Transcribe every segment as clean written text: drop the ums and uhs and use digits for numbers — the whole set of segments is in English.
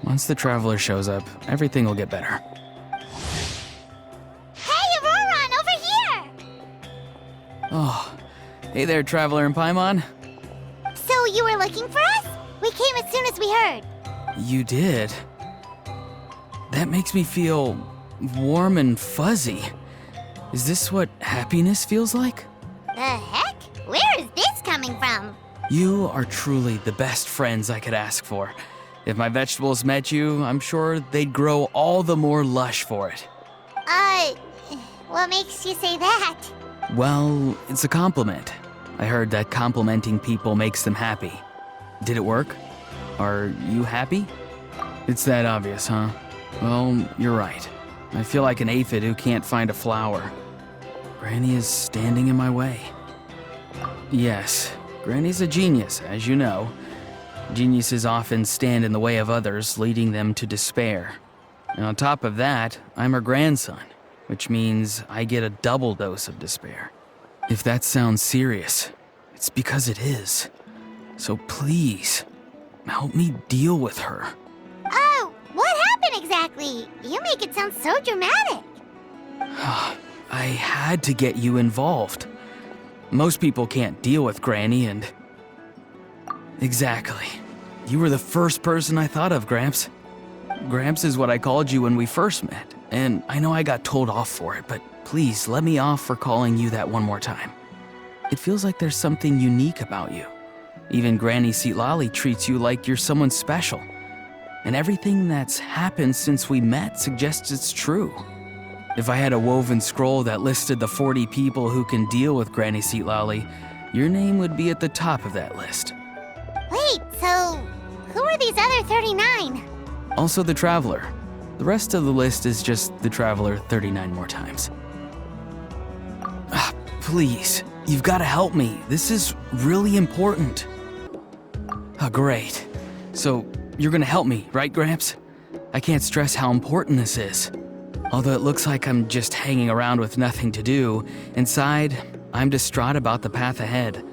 Once the traveler shows up, everything will get better. Hey, Auroron, over here! Oh, hey there, traveler in Paimon. So you were looking for us? We came as soon as we heard. You did? That makes me feel warm and fuzzy. Is this what happiness feels like? The heck? Where is this coming from? You are truly the best friends I could ask for. If my vegetables met you, I'm sure they'd grow all the more lush for it. What makes you say that? Well, it's a compliment. I heard that complimenting people makes them happy. Did it work? Are you happy? It's that obvious, huh? Well, you're right. I feel like an aphid who can't find a flower. Granny is standing in my way. Yes, Granny's a genius, as you know. Geniuses often stand in the way of others, leading them to despair. And on top of that, I'm her grandson, which means I get a double dose of despair. If that sounds serious, it's because it is. So please, help me deal with her. Oh, what happened exactly? You make it sound so dramatic. I had to get you involved. Most people can't deal with Granny and... Exactly. You were the first person I thought of, Gramps. Gramps is what I called you when we first met, and I know I got told off for it, but please let me off for calling you that one more time. It feels like there's something unique about you. Even Granny Seatlali treats you like you're someone special. And everything that's happened since we met suggests it's true. If I had a woven scroll that listed the 40 people who can deal with Granny Seatlali, your name would be at the top of that list. Wait, so who are these other 39? Also the Traveler. The rest of the list is just the Traveler 39 more times. Please, you've got to help me. This is really important. Oh, great. So, you're gonna help me, right, Gramps? I can't stress how important this is. Although it looks like I'm just hanging around with nothing to do, inside, I'm distraught about the path ahead.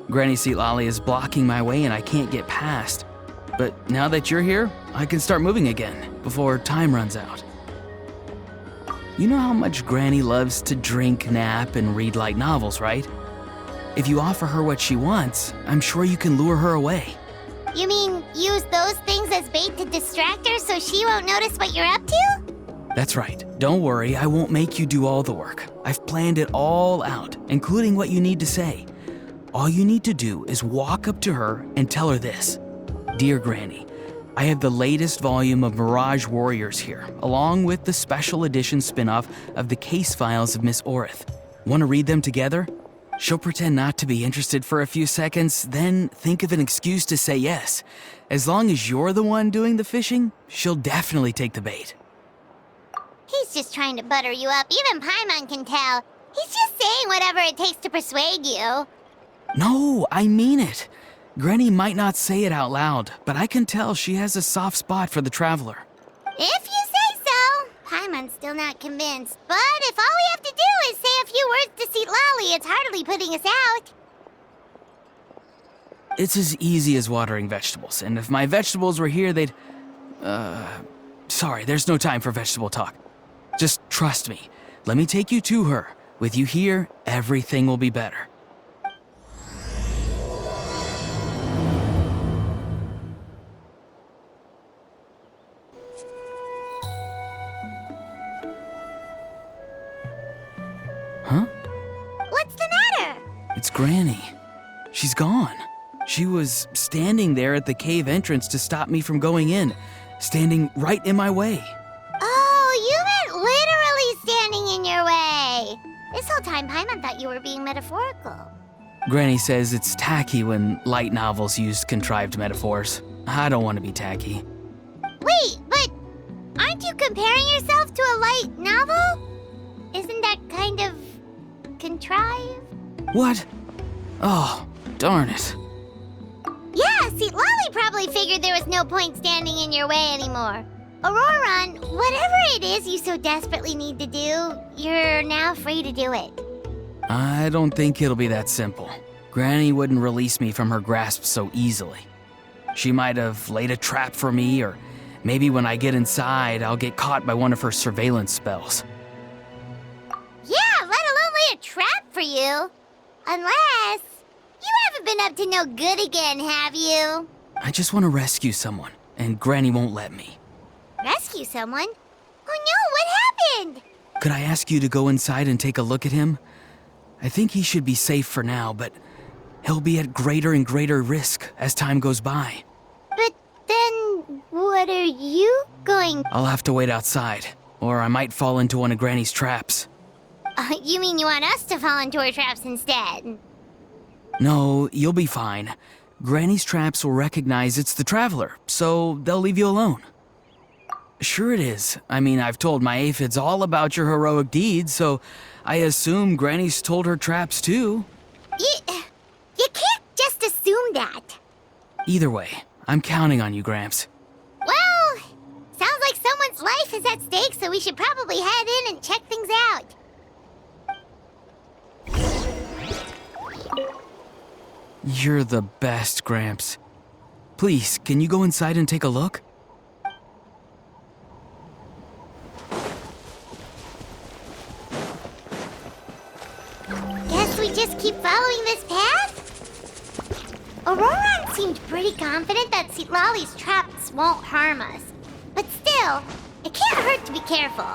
Granny Seatlali is blocking my way and I can't get past. But now that you're here, I can start moving again, before time runs out. You know how much Granny loves to drink, nap, and read light novels, right? If you offer her what she wants, I'm sure you can lure her away. You mean use those things as bait to distract her so she won't notice what you're up to? That's right. Don't worry, I won't make you do all the work. I've planned it all out, including what you need to say. All you need to do is walk up to her and tell her this. Dear Granny, I have the latest volume of Mirage Warriors here, along with the special edition spin-off of the case files of Miss Orith. Want to read them together? She'll pretend not to be interested for a few seconds, then think of an excuse to say yes. As long as you're the one doing the fishing, she'll definitely take the bait. He's just trying to butter you up. Even Paimon can tell. He's just saying whatever it takes to persuade you. No, I mean it. Granny might not say it out loud, but I can tell she has a soft spot for the Traveler. If you say so. Paimon's still not convinced, but if all we have to do is say a few words to Seatlali, it's hardly putting us out. It's as easy as watering vegetables, and if my vegetables were here, they'd... Sorry, there's no time for vegetable talk. Just trust me. Let me take you to her. With you here, everything will be better. Huh? What's the matter? It's Granny. She's gone. She was standing there at the cave entrance to stop me from going in, standing right in my way. Oh, you meant literally standing in your way. This whole time, Paimon thought you were being metaphorical. Granny says it's tacky when light novels use contrived metaphors. I don't want to be tacky. Wait, but aren't you comparing yourself to a light novel? Isn't that kind of contrived? What? Oh, darn it. Yeah, Seatlali probably figured there was no point standing in your way anymore. Auroron, whatever it is you so desperately need to do, you're now free to do it. I don't think it'll be that simple. Granny wouldn't release me from her grasp so easily. She might have laid a trap for me or Maybe when I get inside, I'll get caught by one of her surveillance spells. Yeah, let alone lay a trap for you. Unless... you haven't been up to no good again, have you? I just want to rescue someone, and Granny won't let me. Rescue someone? Oh no, what happened? Could I ask you to go inside and take a look at him? I think he should be safe for now, but he'll be at greater and greater risk as time goes by. But then, what are you going... I'll have to wait outside, or I might fall into one of Granny's traps. You mean you want us to fall into her traps instead? No, you'll be fine. Granny's traps will recognize it's the Traveler, so they'll leave you alone. Sure it is. I mean, I've told my aphids all about your heroic deeds, so I assume Granny's told her traps too. You can't just assume that. Either way, I'm counting on you, Gramps. Well, sounds like someone's life is at stake, so we should probably head in and check things out. You're the best, Gramps. Please, can you go inside and take a look? Guess we just keep following this path? Auroran seemed pretty confident that Citlali's traps won't harm us. But still, it can't hurt to be careful.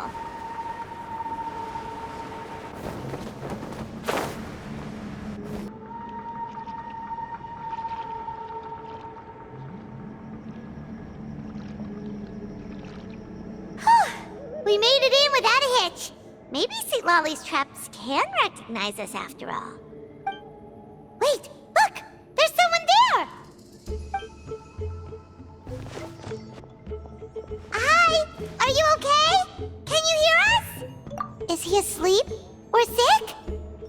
We made it in without a hitch. Maybe Citlali's traps can recognize us after all. Wait, look! There's someone there! Hi! Are you okay? Can you hear us? Is he asleep? Or sick?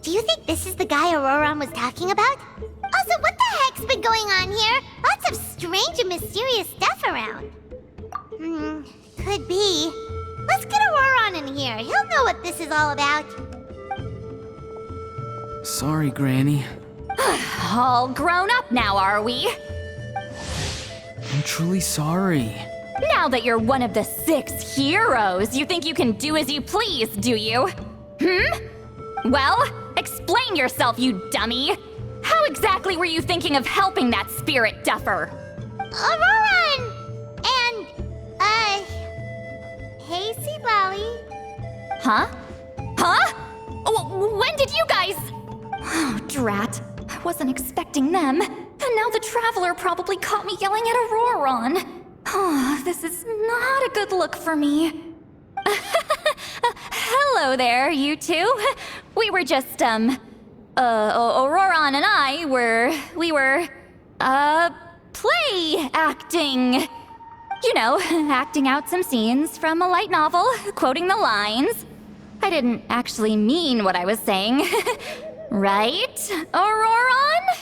Do you think this is the guy Auroran was talking about? Also, what the heck's been going on here? Lots of strange and mysterious stuff around. Could be. Let's get Auroran in here. He'll know what this is all about. Sorry, Granny. All grown up now, are we? I'm truly sorry. Now that you're one of the 6 heroes, you think you can do as you please, do you? Well, explain yourself, you dummy. How exactly were you thinking of helping that spirit duffer? Auroran! And, hey, Citlali. Huh? When did you guys... Oh, drat. I wasn't expecting them. And now the Traveler probably caught me yelling at Auroran. Oh, this is not a good look for me. Hello there, you two. We were just, Auroran and I we were, play acting. You know, acting out some scenes from a light novel, quoting the lines. I didn't actually mean what I was saying. Right, Auroran?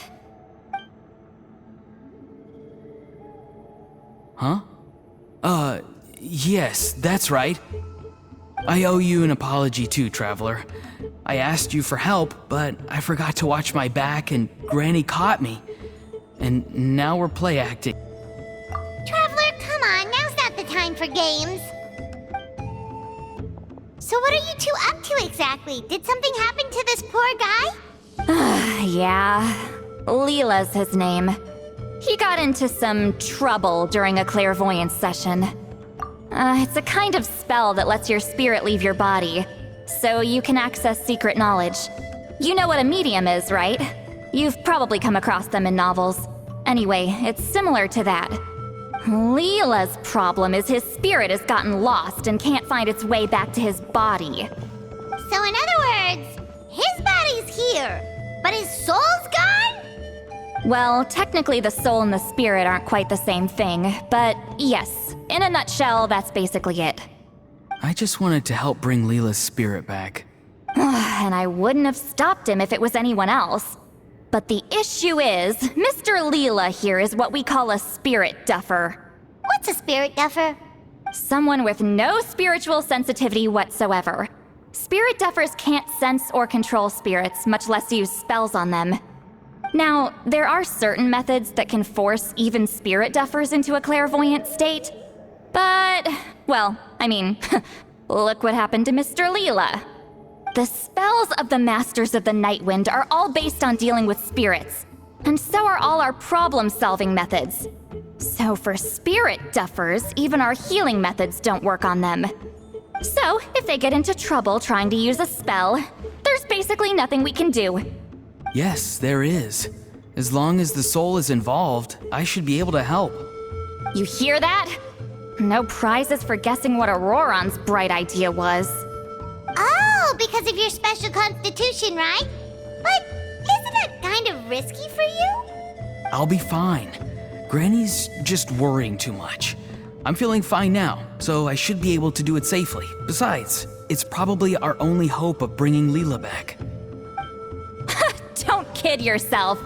Huh? Yes, that's right. I owe you an apology too, Traveler. I asked you for help, but I forgot to watch my back and Granny caught me. And now we're play acting. Traveler, come on. Now's not the time for games. So what are you two up to exactly? Did something happen to this poor guy? Yeah. Leela's his name. He got into some trouble during a clairvoyance session. It's a kind of spell that lets your spirit leave your body, so you can access secret knowledge. You know what a medium is, right? You've probably come across them in novels. Anyway, it's similar to that. Leela's problem is his spirit has gotten lost and can't find its way back to his body. So in other words, his body's here, but his soul's gone? Well, technically the soul and the spirit aren't quite the same thing, but yes, in a nutshell, that's basically it. I just wanted to help bring Leela's spirit back. And I wouldn't have stopped him if it was anyone else. But the issue is, Mr. Leela here is what we call a spirit duffer. What's a spirit duffer? Someone with no spiritual sensitivity whatsoever. Spirit duffers can't sense or control spirits, much less use spells on them. Now, there are certain methods that can force even spirit duffers into a clairvoyant state, But, well, I mean, look what happened to Mr. Leela. The spells of the Masters of the Nightwind are all based on dealing with spirits, and so are all our problem-solving methods. So for spirit duffers, even our healing methods don't work on them. So, if they get into trouble trying to use a spell, there's basically nothing we can do. Yes, there is. As long as the soul is involved, I should be able to help. You hear that? No prizes for guessing what Auroron's bright idea was. Oh, because of your special constitution, right? But isn't that kind of risky for you? I'll be fine. Granny's just worrying too much. I'm feeling fine now, so I should be able to do it safely. Besides, it's probably our only hope of bringing Leela back. Don't kid yourself.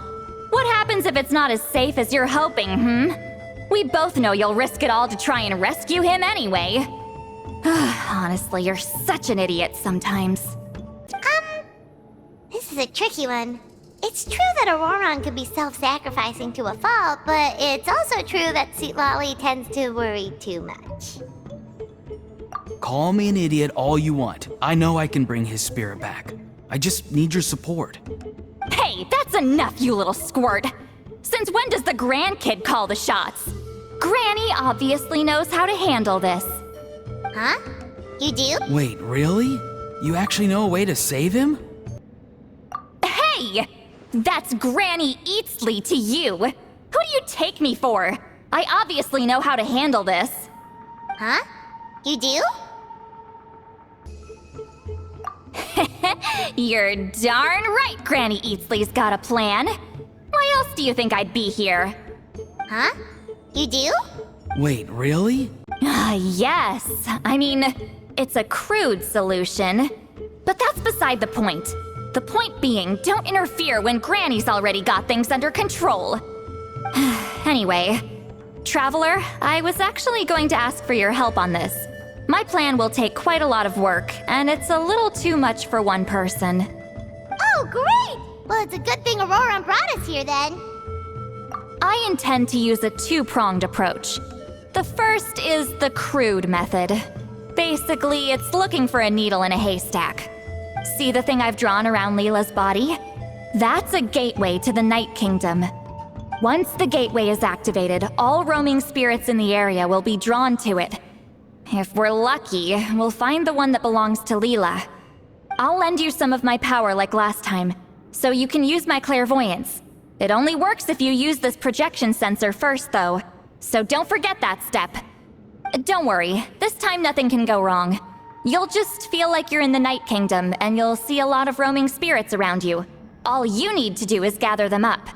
What happens if it's not as safe as you're hoping, We both know you'll risk it all to try and rescue him anyway. Honestly, you're such an idiot sometimes. This is a tricky one. It's true that Auroron could be self-sacrificing to a fault, but it's also true that Sweet Lolly tends to worry too much. Call me an idiot all you want. I know I can bring his spirit back. I just need your support. Hey, that's enough, you little squirt! Since when does the grandkid call the shots? Granny obviously knows how to handle this. Huh? You do? Wait, really? You actually know a way to save him? Hey! That's Granny Eatsley to you! Who do you take me for? I obviously know how to handle this. Huh? You do? You're darn right Granny Eatsley's got a plan. Why else do you think I'd be here? Huh? You do? Wait, really? Yes. I mean, it's a crude solution. But that's beside the point. The point being, don't interfere when Granny's already got things under control. Anyway, Traveler, I was actually going to ask for your help on this. My plan will take quite a lot of work, and it's a little too much for one person. Oh, great! Well, it's a good thing Auroron brought us here then. I intend to use a two-pronged approach. The first is the crude method. Basically, it's looking for a needle in a haystack. See the thing I've drawn around Leela's body? That's a gateway to the Night Kingdom. Once the gateway is activated, all roaming spirits in the area will be drawn to it. If we're lucky, we'll find the one that belongs to Leela. I'll lend you some of my power like last time, so you can use my clairvoyance. It only works if you use this projection sensor first, though, so don't forget that step. Don't worry, this time nothing can go wrong. You'll just feel like you're in the Night Kingdom, and you'll see a lot of roaming spirits around you. All you need to do is gather them up.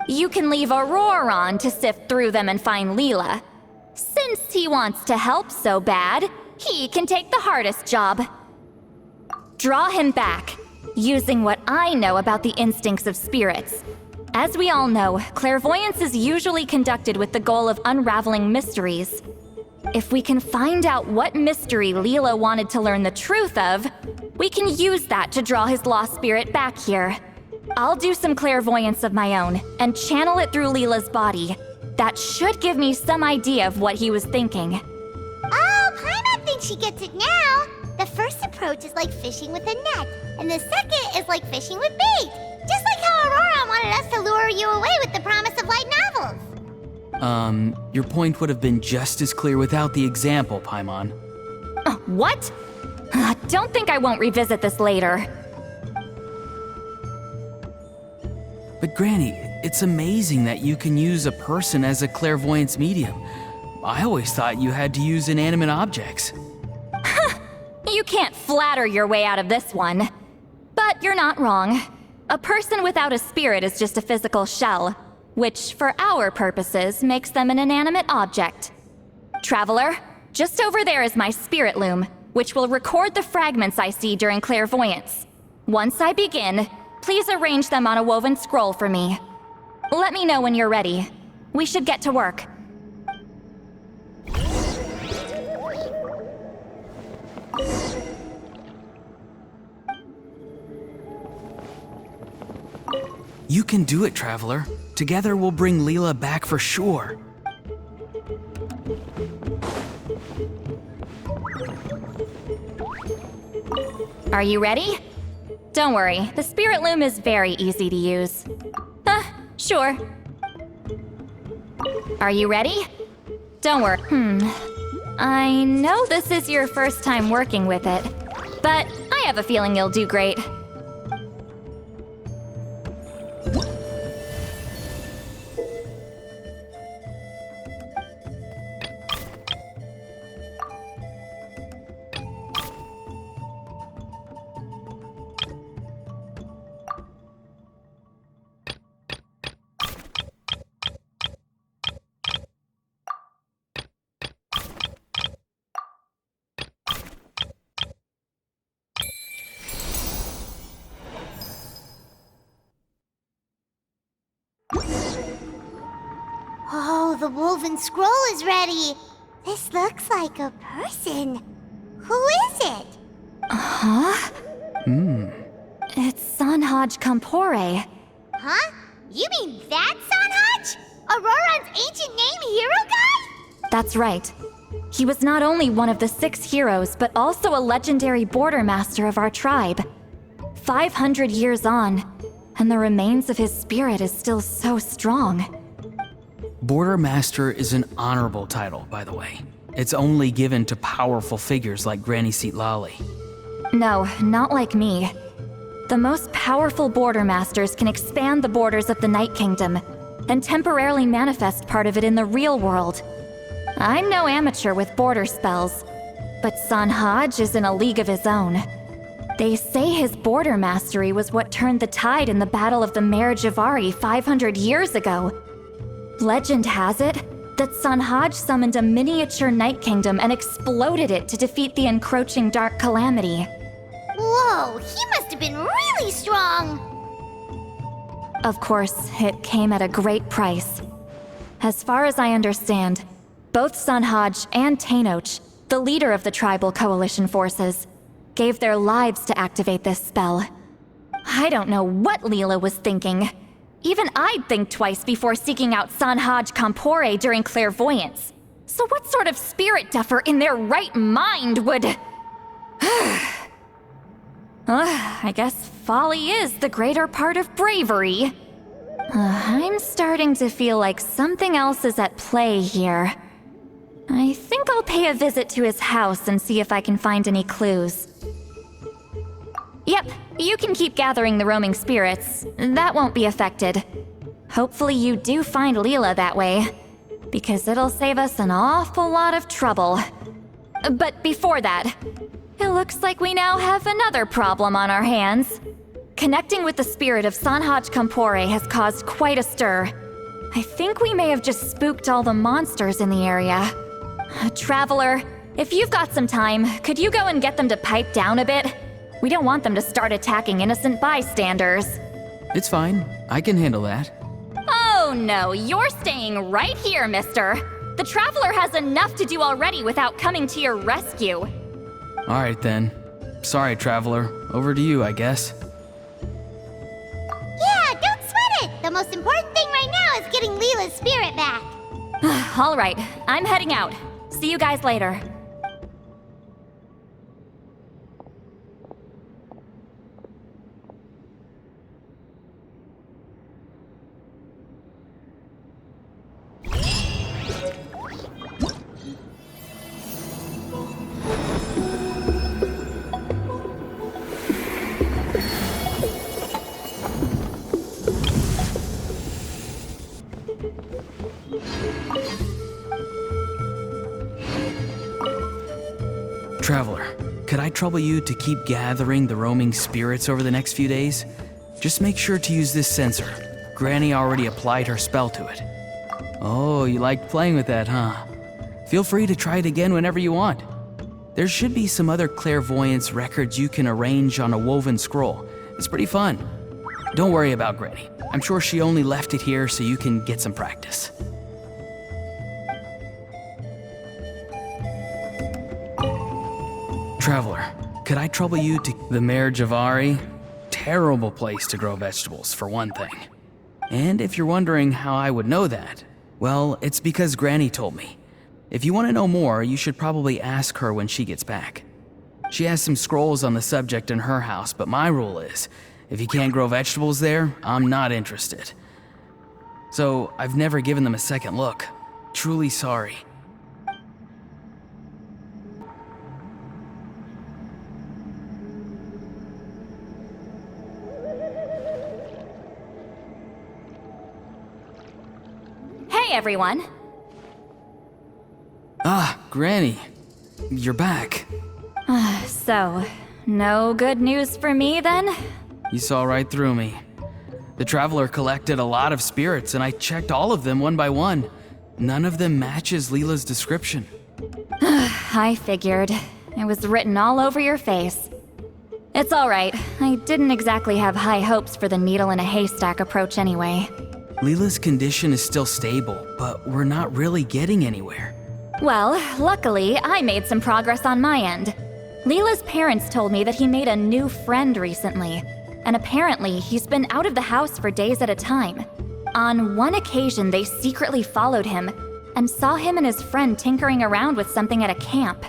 You can leave Auroron to sift through them and find Leela. Since he wants to help so bad, he can take the hardest job. Draw him back, using what I know about the instincts of spirits. As we all know, clairvoyance is usually conducted with the goal of unraveling mysteries. If we can find out what mystery Leela wanted to learn the truth of, we can use that to draw his lost spirit back here. I'll do some clairvoyance of my own and channel it through Leela's body. That should give me some idea of what he was thinking. Oh, Paimon thinks she gets it now. The first approach is like fishing with a net, and the second is like fishing with bait. Just like how Auroron wanted us to lure you away with the promise of light novels. Your point would have been just as clear without the example, Paimon. What? Don't think I won't revisit this later. But Granny, it's amazing that you can use a person as a clairvoyance medium. I always thought you had to use inanimate objects. You can't flatter your way out of this one. But you're not wrong. A person without a spirit is just a physical shell, which, for our purposes, makes them an inanimate object. Traveler, just over there is my spirit loom, which will record the fragments I see during clairvoyance. Once I begin, please arrange them on a woven scroll for me. Let me know when you're ready. We should get to work. You can do it, Traveler. Together we'll bring Leela back for sure. Are you ready? Don't worry, the spirit loom is very easy to use. Sure. Are you ready? Don't worry. I know this is your first time working with it, but I have a feeling you'll do great. Oh, the woven scroll is ready. This looks like a person. Who is it? Huh? It's Sanhaj Kampore. Huh? You mean that Sanhaj? Auroran's ancient name hero guy? That's right. He was not only one of the 6 heroes, but also a legendary border master of our tribe. 500 years on, and the remains of his spirit is still so strong. Border Master is an honorable title, by the way. It's only given to powerful figures like Granny Lali. No, not like me. The most powerful border masters can expand the borders of the Night Kingdom and temporarily manifest part of it in the real world. I'm no amateur with border spells, but Sanhaj is in a league of his own. They say his border mastery was what turned the tide in the Battle of the Mare Javari 500 years ago. Legend has it that Sanhaj summoned a miniature Night Kingdom and exploded it to defeat the encroaching Dark Calamity. Whoa, he must have been really strong! Of course, it came at a great price. As far as I understand, both Sanhaj and Tainoch, the leader of the tribal coalition forces, gave their lives to activate this spell. I don't know what Leela was thinking. Even I'd think twice before seeking out Sanhaj Kampore during clairvoyance. So what sort of spirit duffer in their right mind would... I guess folly is the greater part of bravery. I'm starting to feel like something else is at play here. I think I'll pay a visit to his house and see if I can find any clues. Yep, you can keep gathering the roaming spirits. That won't be affected. Hopefully you do find Leela that way, because it'll save us an awful lot of trouble. But before that, it looks like we now have another problem on our hands. Connecting with the spirit of Sanhaj Kampore has caused quite a stir. I think we may have just spooked all the monsters in the area. Traveler, if you've got some time, could you go and get them to pipe down a bit? We don't want them to start attacking innocent bystanders. It's fine. I can handle that. Oh no, you're staying right here, mister. The Traveler has enough to do already without coming to your rescue. All right, then. Sorry, Traveler. Over to you, I guess. Yeah, don't sweat it! The most important thing right now is getting Leela's spirit back. All right, I'm heading out. See you guys later. Traveler, could I trouble you to keep gathering the roaming spirits over the next few days? Just make sure to use this sensor. Granny already applied her spell to it. Oh, you liked playing with that, huh? Feel free to try it again whenever you want. There should be some other clairvoyance records you can arrange on a woven scroll. It's pretty fun. Don't worry about Granny. I'm sure she only left it here so you can get some practice. Traveler, could I trouble you to the Mare Javari? Terrible place to grow vegetables, for one thing. And if you're wondering how I would know that, well, it's because Granny told me. If you want to know more, you should probably ask her when she gets back. She has some scrolls on the subject in her house, but my rule is, if you can't grow vegetables there, I'm not interested. So I've never given them a second look. Truly sorry. Hey, everyone. Ah, Granny. You're back. So, no good news for me then? You saw right through me. The Traveler collected a lot of spirits, and I checked all of them one by one. None of them matches Leela's description. I figured. It was written all over your face. It's alright. I didn't exactly have high hopes for the needle in a haystack approach anyway. Leela's condition is still stable, but we're not really getting anywhere. Well, luckily, I made some progress on my end. Leela's parents told me that he made a new friend recently, and apparently he's been out of the house for days at a time. On one occasion, they secretly followed him and saw him and his friend tinkering around with something at a camp.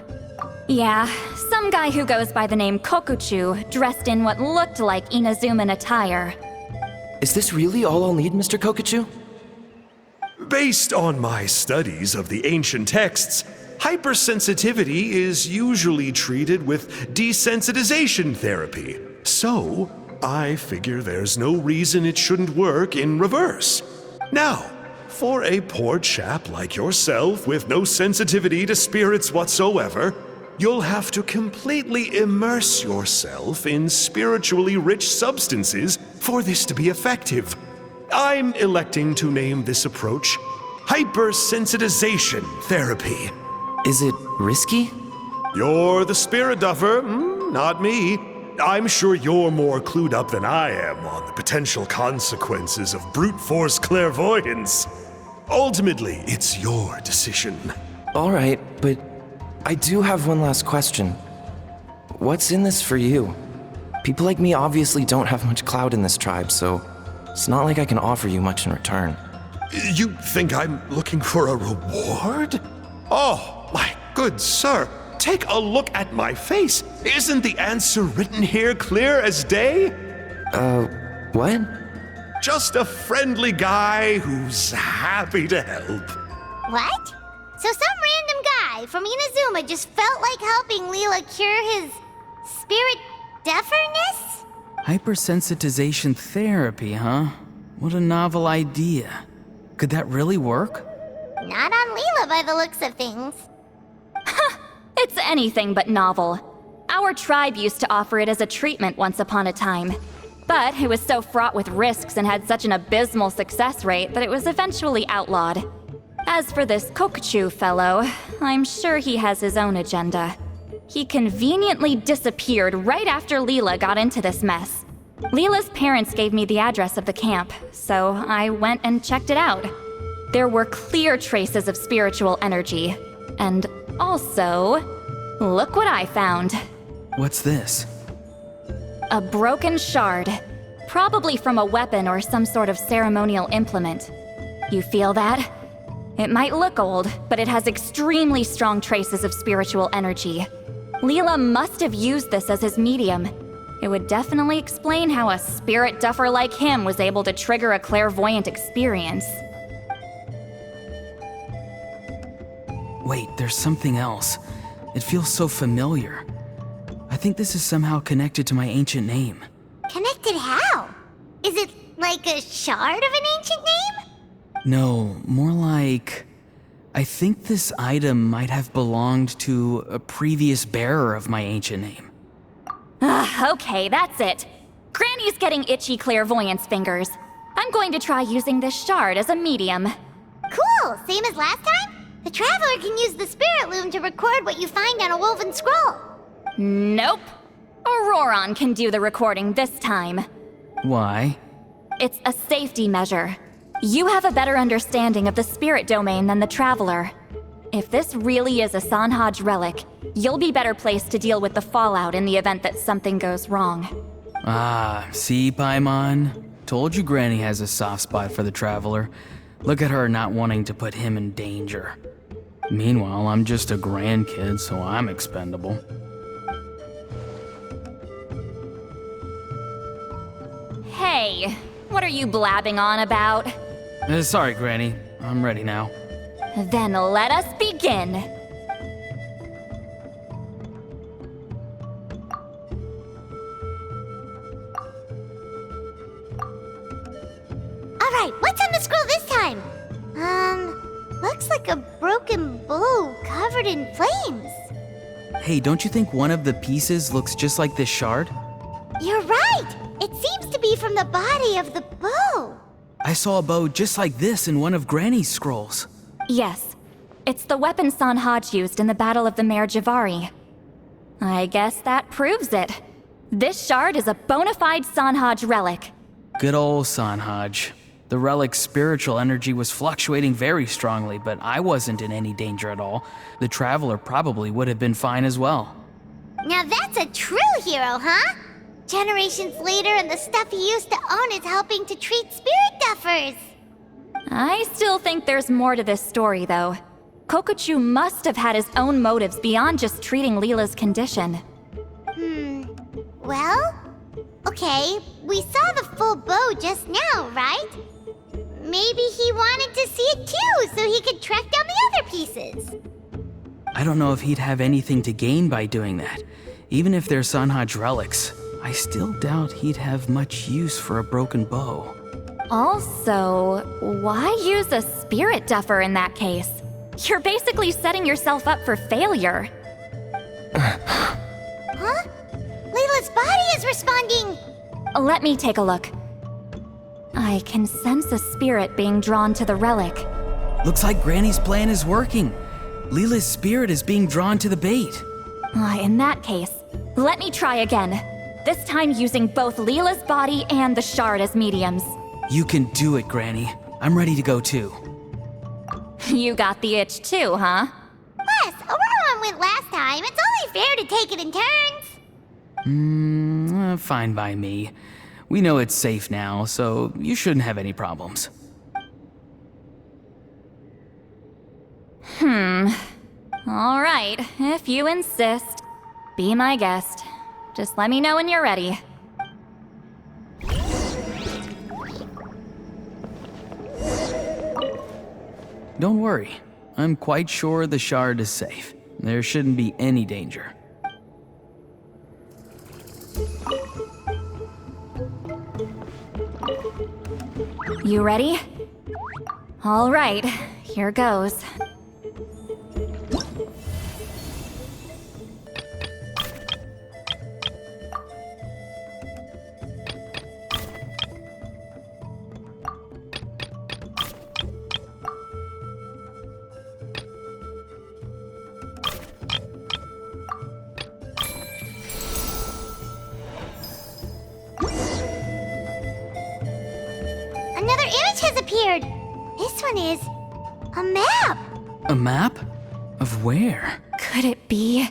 Yeah, some guy who goes by the name Kokuchu, dressed in what looked like Inazuman attire. Is this really all I'll need, Mr. Kokuchu? Based on my studies of the ancient texts, hypersensitivity is usually treated with desensitization therapy. So, I figure there's no reason it shouldn't work in reverse. Now, for a poor chap like yourself with no sensitivity to spirits whatsoever, you'll have to completely immerse yourself in spiritually rich substances for this to be effective. I'm electing to name this approach hypersensitization therapy. Is it risky? You're the spirit duffer, not me. I'm sure you're more clued up than I am on the potential consequences of brute force clairvoyance. Ultimately, it's your decision. All right, but I do have one last question. What's in this for you? People like me obviously don't have much clout in this tribe, so it's not like I can offer you much in return. You think I'm looking for a reward? Oh, my good sir, take a look at my face. Isn't the answer written here clear as day? What? Just a friendly guy who's happy to help. What? So some random guy from Inazuma just felt like helping Leela cure his spirit deafness? Hypersensitization therapy, huh? What a novel idea. Could that really work? Not on Leela by the looks of things. It's anything but novel. Our tribe used to offer it as a treatment once upon a time. But it was so fraught with risks and had such an abysmal success rate that it was eventually outlawed. As for this Kokuchu fellow, I'm sure he has his own agenda. He conveniently disappeared right after Leela got into this mess. Leela's parents gave me the address of the camp, so I went and checked it out. There were clear traces of spiritual energy. And also, look what I found. What's this? A broken shard. Probably from a weapon or some sort of ceremonial implement. You feel that? It might look old, but it has extremely strong traces of spiritual energy. Leela must have used this as his medium. It would definitely explain how a spirit duffer like him was able to trigger a clairvoyant experience. Wait, there's something else. It feels so familiar. I think this is somehow connected to my ancient name. Connected how? Is it like a shard of an ancient name? No, more like... I think this item might have belonged to a previous bearer of my ancient name. Okay, that's it. Granny's getting itchy clairvoyance fingers. I'm going to try using this shard as a medium. Cool, same as last time? The Traveler can use the Spirit Loom to record what you find on a woven scroll. Nope. Auroron can do the recording this time. Why? It's a safety measure. You have a better understanding of the spirit domain than the Traveler. If this really is a Sanhaj relic, you'll be better placed to deal with the fallout in the event that something goes wrong. Ah, see, Paimon? Told you Granny has a soft spot for the Traveler. Look at her not wanting to put him in danger. Meanwhile, I'm just a grandkid, so I'm expendable. What are you blabbing on about? Sorry, Granny. I'm ready now. Then let us begin. Alright, what's on the scroll this time? Looks like a broken bow covered in flames. Hey, don't you think one of the pieces looks just like this shard? You're right! It seems to be from the body of the bow. I saw a bow just like this in one of Granny's scrolls. Yes, it's the weapon Sanhaj used in the Battle of the Mare Javari. I guess that proves it. This shard is a bona fide Sanhaj relic. Good old Sanhaj. The relic's spiritual energy was fluctuating very strongly, but I wasn't in any danger at all. The Traveler probably would have been fine as well. Now that's a true hero, huh? Generations later and the stuff he used to own is helping to treat spirit duffers. I still think there's more to this story, though. Kokochu must have had his own motives beyond just treating Leela's condition. Well, okay, we saw the full bow just now, right? Maybe he wanted to see it too, so he could track down the other pieces. I don't know if he'd have anything to gain by doing that. Even if they're Sanhaj relics, I still doubt he'd have much use for a broken bow. Also, why use a spirit duffer in that case? You're basically setting yourself up for failure. Huh? Layla's body is responding! Let me take a look. I can sense a spirit being drawn to the relic. Looks like Granny's plan is working. Leela's spirit is being drawn to the bait. In that case, let me try again. This time using both Leela's body and the shard as mediums. You can do it, Granny. I'm ready to go too. You got the itch too, huh? Plus, Aurora went last time. It's only fair to take it in turns. Fine by me. We know it's safe now, so you shouldn't have any problems. All right, if you insist. Be my guest. Just let me know when you're ready. Don't worry. I'm quite sure the shard is safe. There shouldn't be any danger. You ready? All right, here goes. Another image has appeared. This one is a map. A map? Of where? Could it be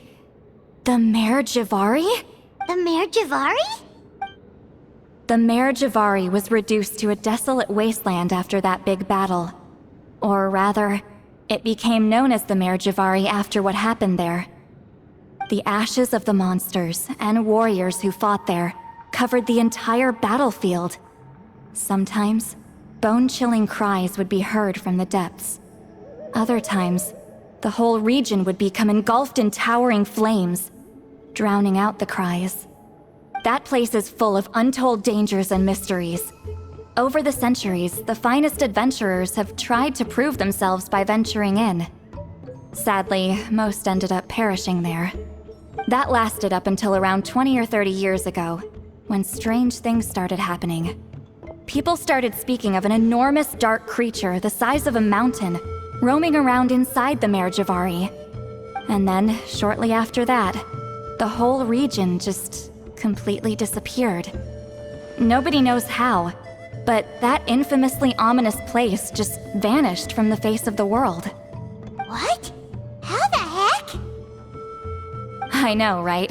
the Mare Javari? The Mare Javari? The Mare Javari was reduced to a desolate wasteland after that big battle. Or rather, it became known as the Mare Javari after what happened there. The ashes of the monsters and warriors who fought there covered the entire battlefield. Sometimes, bone-chilling cries would be heard from the depths. Other times, the whole region would become engulfed in towering flames, drowning out the cries. That place is full of untold dangers and mysteries. Over the centuries, the finest adventurers have tried to prove themselves by venturing in. Sadly, most ended up perishing there. That lasted up until around 20 or 30 years ago, when strange things started happening. People started speaking of an enormous dark creature the size of a mountain, roaming around inside the Mare Javari. And then, shortly after that, the whole region just completely disappeared. Nobody knows how, but that infamously ominous place just vanished from the face of the world. What? How the heck? I know, right?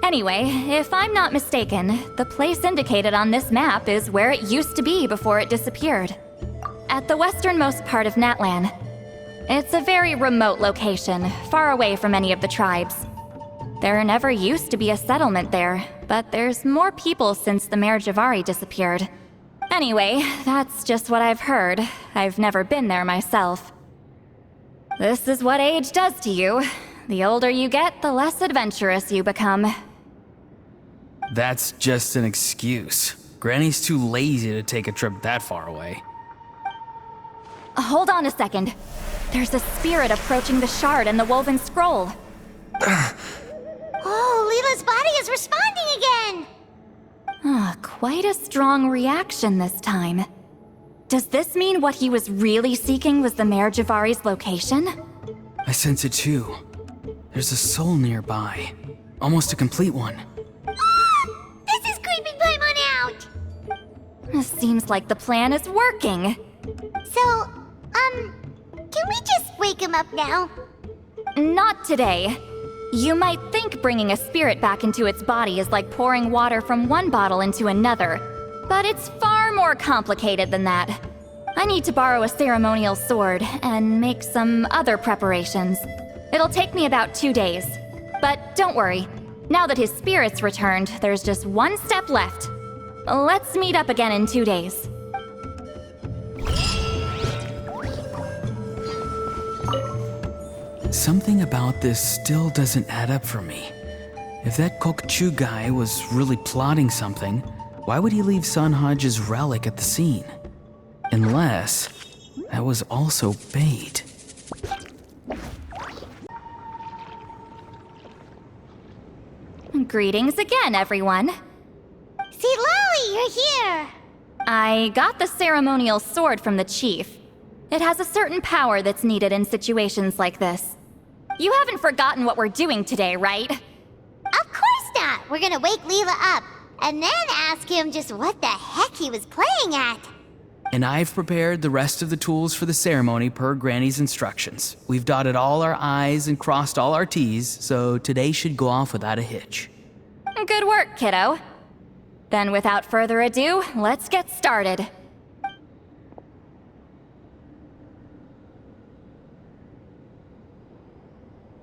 Anyway, if I'm not mistaken, the place indicated on this map is where it used to be before it disappeared. At the westernmost part of Natlan. It's a very remote location, far away from any of the tribes. There never used to be a settlement there, but there's more people since the Mare Javari disappeared. Anyway, that's just what I've heard. I've never been there myself. This is what age does to you. The older you get, the less adventurous you become. That's just an excuse. Granny's too lazy to take a trip that far away. Hold on a second. There's a spirit approaching the shard and the woven scroll. Oh, Leela's body is responding again! Quite a strong reaction this time. Does this mean what he was really seeking was the Mayor Javari's location? I sense it too. There's a soul nearby. Almost a complete one. This is creeping Paimon out! Seems like the plan is working. So, can we just wake him up now? Not today. You might think bringing a spirit back into its body is like pouring water from one bottle into another, but it's far more complicated than that. I need to borrow a ceremonial sword and make some other preparations. It'll take me about 2 days. But don't worry, now that his spirit's returned, there's just one step left. Let's meet up again in 2 days. Something about this still doesn't add up for me. If that Kokchu guy was really plotting something, why would he leave Sun Hodge's relic at the scene? Unless that was also bait. Greetings again, everyone. See, Lily, you're here! I got the ceremonial sword from the chief. It has a certain power that's needed in situations like this. You haven't forgotten what we're doing today, right? Of course not! We're gonna wake Leela up, and then ask him just what the heck he was playing at. And I've prepared the rest of the tools for the ceremony per Granny's instructions. We've dotted all our I's and crossed all our T's, so today should go off without a hitch. Good work, kiddo. Then without further ado, let's get started.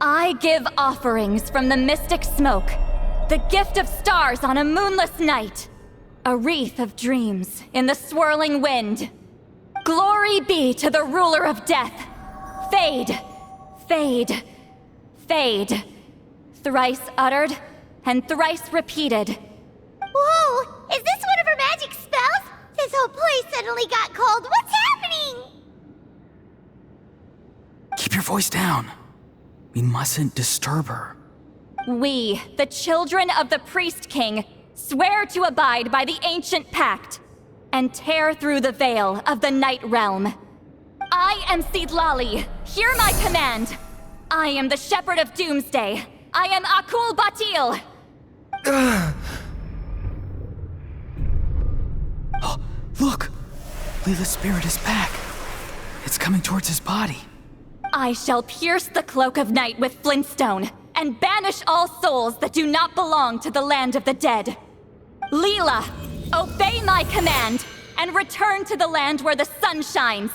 I give offerings from the mystic smoke, the gift of stars on a moonless night, a wreath of dreams in the swirling wind. Glory be to the ruler of death. Fade, fade, fade. Thrice uttered and thrice repeated. Whoa! Is this one of her magic spells? This whole place suddenly got cold. What's happening? Keep your voice down. We mustn't disturb her. We, the children of the Priest King, swear to abide by the ancient pact and tear through the veil of the Night Realm. I am Seedlali. Hear my command. I am the Shepherd of Doomsday. I am Akul Batil. Oh, look! Leela's spirit is back. It's coming towards his body. I shall pierce the cloak of night with flintstone and banish all souls that do not belong to the land of the dead. Leela, obey my command and return to the land where the sun shines.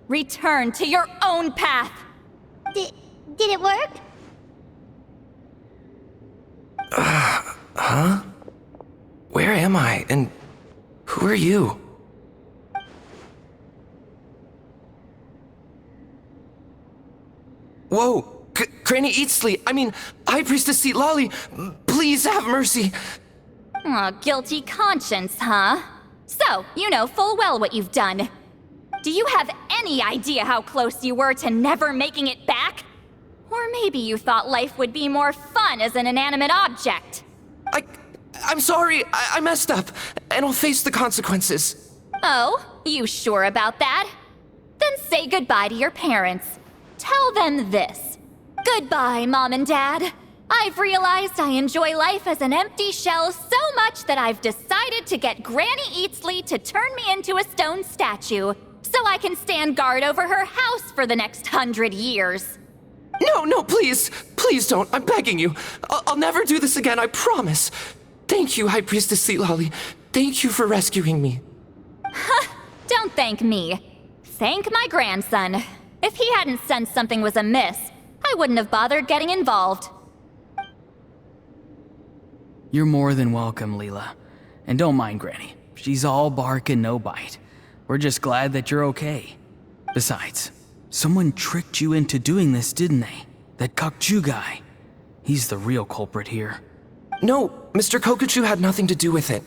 Return to your own path. Did it work? Huh? Where am I? And who are you? Whoa! Granny Eatsley! I mean, High Priestess Seedlali! Please have mercy! Aw, guilty conscience, huh? So, you know full well what you've done. Do you have any idea how close you were to never making it back? Or maybe you thought life would be more fun as an inanimate object. I'm sorry, I messed up, and I'll face the consequences. Oh, you sure about that? Then say goodbye to your parents. Tell them this. Goodbye, Mom and Dad. I've realized I enjoy life as an empty shell so much that I've decided to get Granny Eatsley to turn me into a stone statue so I can stand guard over her house for the next 100 years. No, please! Please don't, I'm begging you. I'll never do this again, I promise. Thank you, High Priestess Seedlali. Thank you for rescuing me. Don't thank me. Thank my grandson. If he hadn't sensed something was amiss, I wouldn't have bothered getting involved. You're more than welcome, Leela. And don't mind Granny. She's all bark and no bite. We're just glad that you're okay. Besides, someone tricked you into doing this, didn't they? That Kokju guy. He's the real culprit here. No, Mr. Kokuchu had nothing to do with it.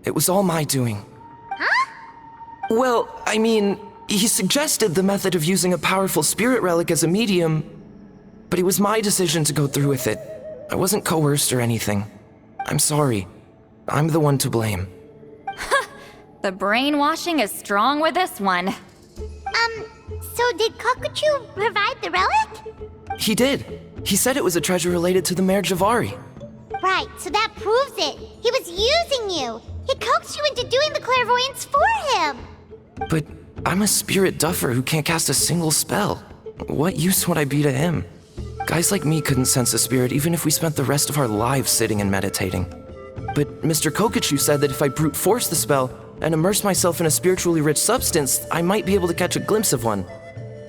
It was all my doing. Huh? Well, I mean, he suggested the method of using a powerful spirit relic as a medium, but it was my decision to go through with it. I wasn't coerced or anything. I'm sorry. I'm the one to blame. The brainwashing is strong with this one. So did Kokuchu provide the relic? He did. He said it was a treasure related to the Mare Javari. Right, so that proves it. He was using you. He coaxed you into doing the clairvoyance for him. But I'm a spirit duffer who can't cast a single spell. What use would I be to him? Guys like me couldn't sense a spirit even if we spent the rest of our lives sitting and meditating. But Mr. Kokuchu said that if I brute force the spell and immerse myself in a spiritually rich substance, I might be able to catch a glimpse of one.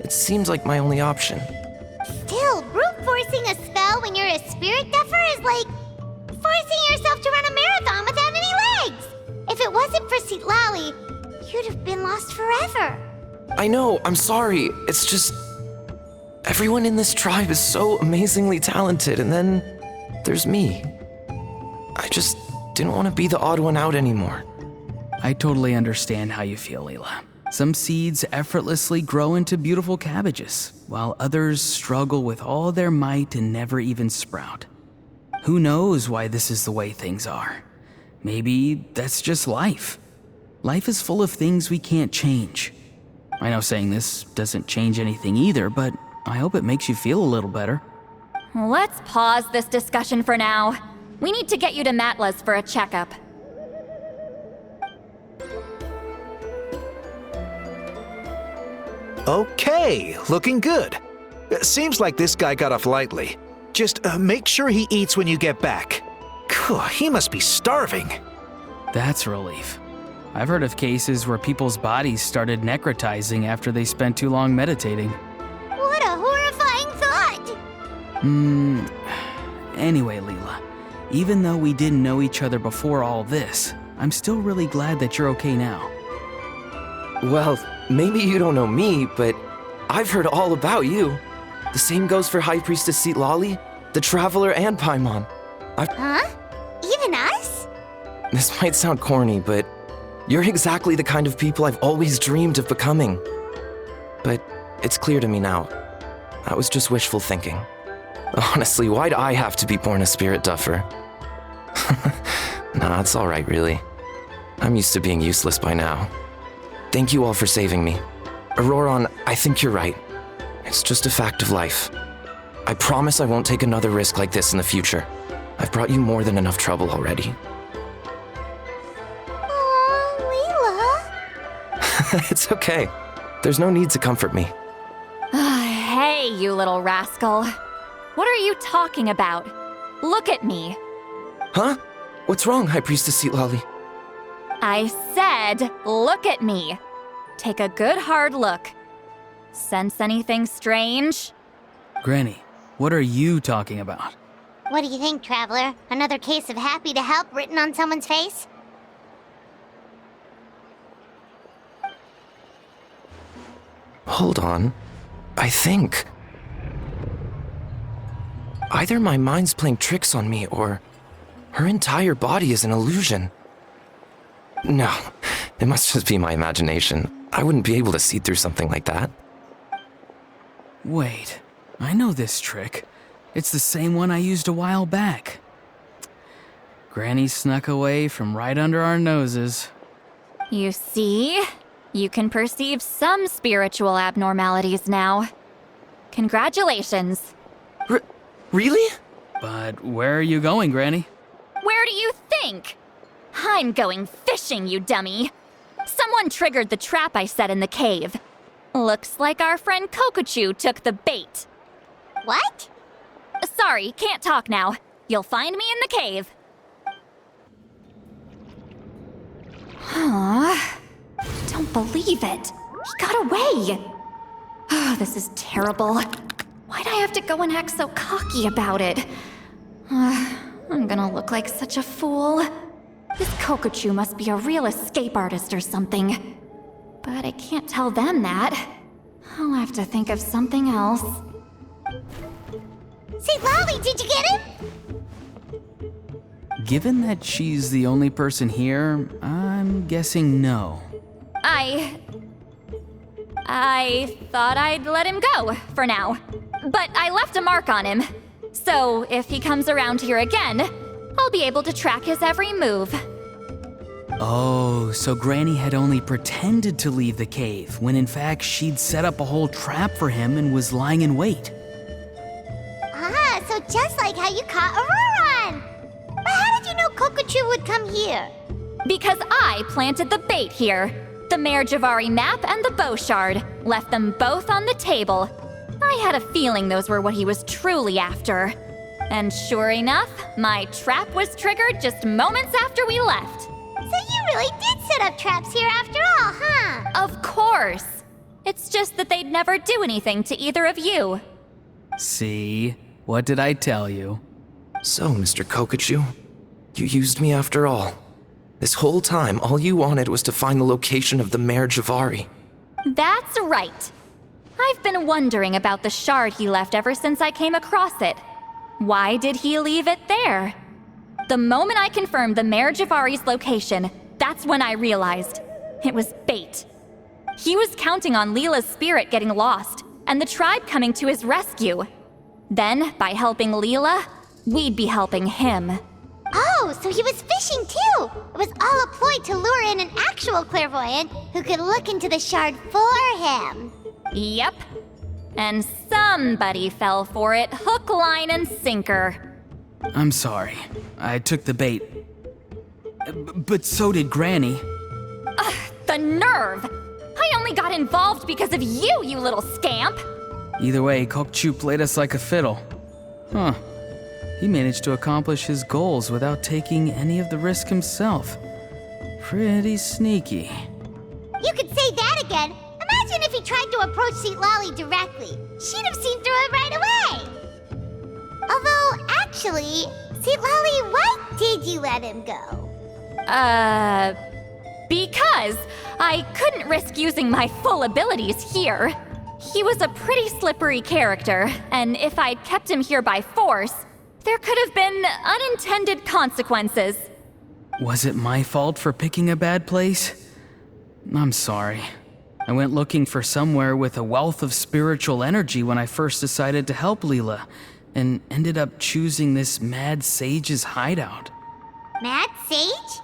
It seems like my only option. Still, brute forcing a spell when you're a spirit duffer is like forcing yourself to run a marathon without any legs. If it wasn't for Citlali, you'd have been lost forever. I know, I'm sorry. It's just... everyone in this tribe is so amazingly talented, and then there's me. I just didn't want to be the odd one out anymore. I totally understand how you feel, Leela. Some seeds effortlessly grow into beautiful cabbages, while others struggle with all their might and never even sprout. Who knows why this is the way things are? Maybe that's just life. Life is full of things we can't change. I know saying this doesn't change anything either, but I hope it makes you feel a little better. Let's pause this discussion for now. We need to get you to Matla's for a checkup. Okay, looking good. Seems like this guy got off lightly. Just make sure he eats when you get back. He must be starving. That's a relief. I've heard of cases where people's bodies started necrotizing after they spent too long meditating. What a horrifying thought! Anyway, Leela, even though we didn't know each other before all this, I'm still really glad that you're okay now. Well, maybe you don't know me, but I've heard all about you. The same goes for High Priestess Citlali, the Traveler, and Paimon. Huh? Even us? This might sound corny, but you're exactly the kind of people I've always dreamed of becoming. But it's clear to me now. That was just wishful thinking. Honestly, why'd I have to be born a spirit duffer? Nah, it's alright, really. I'm used to being useless by now. Thank you all for saving me. Auroron, I think you're right. It's just a fact of life. I promise I won't take another risk like this in the future. I've brought you more than enough trouble already. Aw, Leela. It's okay. There's no need to comfort me. Hey, you little rascal. What are you talking about? Look at me. Huh? What's wrong, High Priestess Citlali? I said, look at me. Take a good hard look. Sense anything strange? Granny, what are you talking about? What do you think, Traveler? Another case of happy to help written on someone's face? Hold on. I think... either my mind's playing tricks on me, or her entire body is an illusion. No, it must just be my imagination. I wouldn't be able to see through something like that. Wait, I know this trick. It's the same one I used a while back. Granny snuck away from right under our noses. You see? You can perceive some spiritual abnormalities now. Congratulations. Really? But where are you going, Granny? Where do you think? I'm going fishing, you dummy. Someone triggered the trap I set in the cave. Looks like our friend Kokuchu took the bait. What? Sorry, can't talk now. You'll find me in the cave. Huh? Don't believe it. He got away. Oh, this is terrible. Why'd I have to go and act so cocky about it? I'm gonna look like such a fool. This Kokochu must be a real escape artist or something. But I can't tell them that. I'll have to think of something else. Say, Lolly, did you get him? Given that she's the only person here, I'm guessing no. I thought I'd let him go, for now. But I left a mark on him. So if he comes around here again, I'll be able to track his every move. Oh, so Granny had only pretended to leave the cave, when in fact she'd set up a whole trap for him and was lying in wait. Ah, so just like how you caught Auroron! But how did you know Kokochu would come here? Because I planted the bait here. The Mare Javari map and the bow shard. Left them both on the table. I had a feeling those were what he was truly after. And sure enough, my trap was triggered just moments after we left. So you really did set up traps here after all, huh? Of course. It's just that they'd never do anything to either of you. See? What did I tell you? So, Mr. Kokochu, you used me after all. This whole time, all you wanted was to find the location of the Mare Javari. That's right. I've been wondering about the shard he left ever since I came across it. Why did he leave it there? The moment I confirmed the Mare Javari's location, that's when I realized it was bait. He was counting on Leela's spirit getting lost, and the tribe coming to his rescue. Then, by helping Leela, we'd be helping him. Oh, so he was fishing too! It was all a ploy to lure in an actual clairvoyant who could look into the shard for him. Yep. And somebody fell for it, hook, line, and sinker. I'm sorry. I took the bait. But so did Granny. Ugh, the nerve! I only got involved because of you, you little scamp! Either way, Kokchu played us like a fiddle. Huh. He managed to accomplish his goals without taking any of the risk himself. Pretty sneaky. You could say that again. Imagine if he tried to approach Seat Lolly directly. She'd have seen through it right away. Although, actually, Seat Lolly, why did you let him go? Because I couldn't risk using my full abilities here. He was a pretty slippery character, and if I'd kept him here by force, there could have been unintended consequences. Was it my fault for picking a bad place? I'm sorry. I went looking for somewhere with a wealth of spiritual energy when I first decided to help Leela, and ended up choosing this mad sage's hideout. Mad Sage?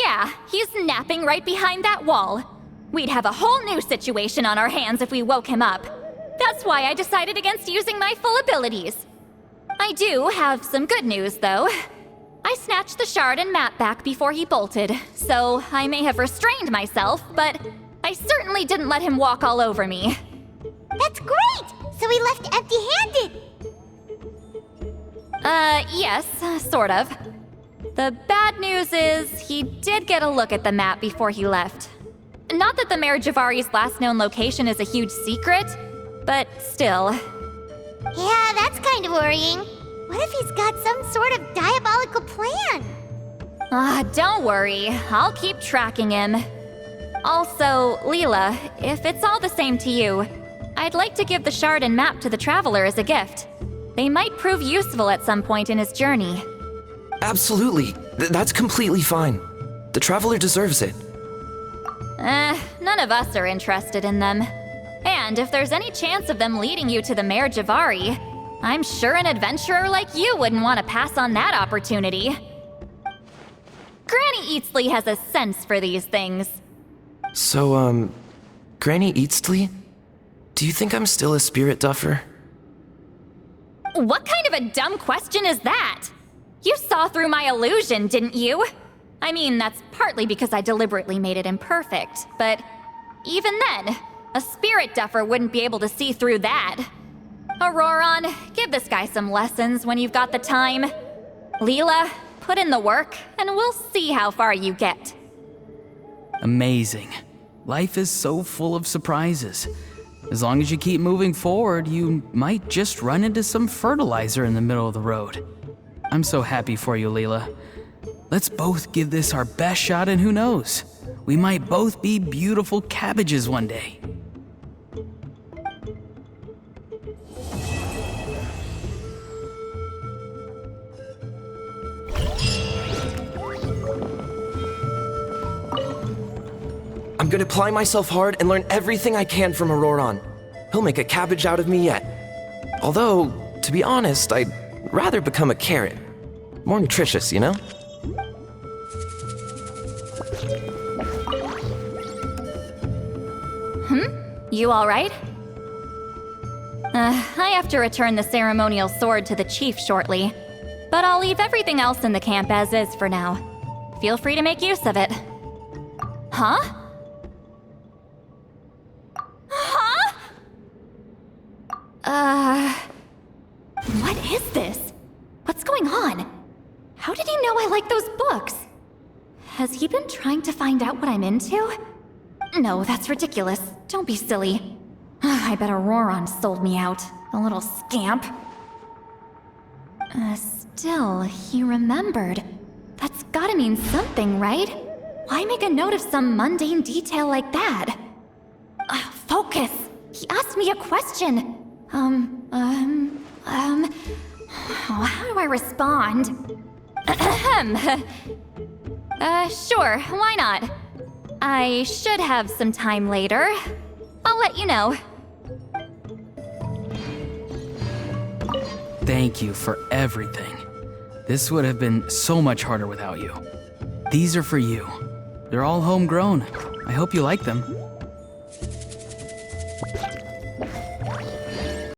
Yeah, he's napping right behind that wall. We'd have a whole new situation on our hands if we woke him up. That's why I decided against using my full abilities. I do have some good news, though. I snatched the shard and map back before he bolted, so I may have restrained myself, but I certainly didn't let him walk all over me. That's great! So he left empty-handed! Yes, sort of. The bad news is he did get a look at the map before he left. Not that the Mare Javari's last known location is a huge secret, but still. Yeah, that's kind of worrying. What if he's got some sort of diabolical plan? Don't worry. I'll keep tracking him. Also, Leela, if it's all the same to you, I'd like to give the shard and map to the Traveler as a gift. They might prove useful at some point in his journey. Absolutely. That's completely fine. The Traveler deserves it. None of us are interested in them. And if there's any chance of them leading you to the Mare Javari, I'm sure an adventurer like you wouldn't want to pass on that opportunity. Granny Eatsley has a sense for these things. So, Granny Eatsley? Do you think I'm still a spirit duffer? What kind of a dumb question is that? You saw through my illusion, didn't you? I mean, that's partly because I deliberately made it imperfect, but even then, a spirit duffer wouldn't be able to see through that. Auroron, give this guy some lessons when you've got the time. Leela, put in the work, and we'll see how far you get. Amazing. Life is so full of surprises. As long as you keep moving forward, you might just run into some fertilizer in the middle of the road. I'm so happy for you, Leela. Let's both give this our best shot, and who knows? We might both be beautiful cabbages one day. I'm gonna apply myself hard and learn everything I can from Auroron. He'll make a cabbage out of me yet. Although, to be honest, I'd rather become a carrot. More nutritious, you know? You alright? I have to return the ceremonial sword to the chief shortly, but I'll leave everything else in the camp as is for now. Feel free to make use of it. Huh? Huh? What is this? What's going on? How did he know I like those books? Has he been trying to find out what I'm into? No, that's ridiculous. Don't be silly. I bet Auroron sold me out. The little scamp. Still, he remembered. That's gotta mean something, right? Why make a note of some mundane detail like that? Focus! He asked me a question. How do I respond? Sure, why not? I should have some time later. I'll let you know. Thank you for everything. This would have been so much harder without you. These are for you. They're all homegrown. I hope you like them.